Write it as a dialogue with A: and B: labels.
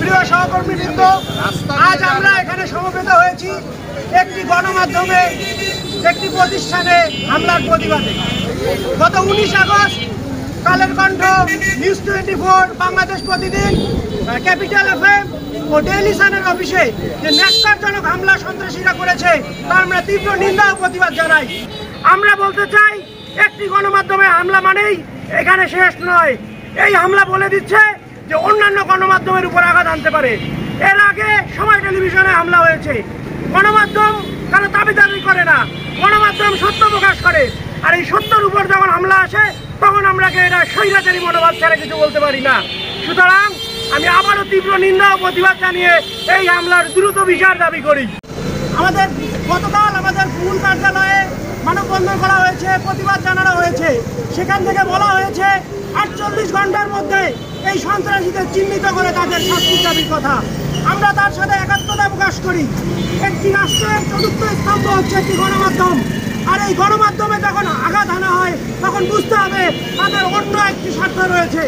A: প্রিয় সহকর্মীবৃন্দ, আজ আমরা এখানে সমবেত হয়েছি একটি গণমাধ্যমে একটি প্রতিষ্ঠানে হামলার প্রতিবাদে। গত 19 আগস্ট কালের কণ্ঠ, নিউজ 24, বাংলাদেশ প্রতিদিন, ক্যাপিটাল FM ও ডেইলি সানের অফিসে যে ন্যাক্কারজনক হামলা সন্ত্রাসীরা করেছে তার আমরা তীব্র নিন্দা ও প্রতিবাদ জানাই। আমরা বলতে চাই, একটি গণমাধ্যমে হামলা মানেই এখানে শেষ নয়। এই হামলা বলে দিচ্ছে যে অন্যান্য গণমাধ্যমের উপর আঘাত আনতে পারে। এর আগে সময় টেলিভিশনে হামলা হয়েছে। গণমাধ্যম কারো দাবি করে না, গণমাধ্যম সত্য প্রকাশ করে। আর এই সত্যের উপর যখন হামলা আসে তখন আমরাকে এটা স্বৈরাচারী মনোভাব ছাড়া কিছু বলতে পারি না। সুতরাং আমি আবারও তীব্র নিন্দা ও প্রতিবাদ জানিয়ে এই হামলার দ্রুত বিচার দাবি করি। গতকাল আমাদের মূল কার্যালয়ে মানববন্ধন করা হয়েছে, প্রতিবাদ জানানো হয়েছে। সেখান থেকে বলা হয়েছে 48 ঘন্টার মধ্যে এই সন্ত্রাসীদের চিহ্নিত করে তাদের শাস্তির দাবির কথা। আমরা তার সাথে একাত্মতা প্রকাশ করি। একটি রাষ্ট্রের চতুর্থ স্তম্ভ হচ্ছে একটি গণমাধ্যম। আর এই গণমাধ্যমে যখন আঘাত আনা হয় তখন বুঝতে হবে তাদের অন্য একটি স্বার্থ রয়েছে।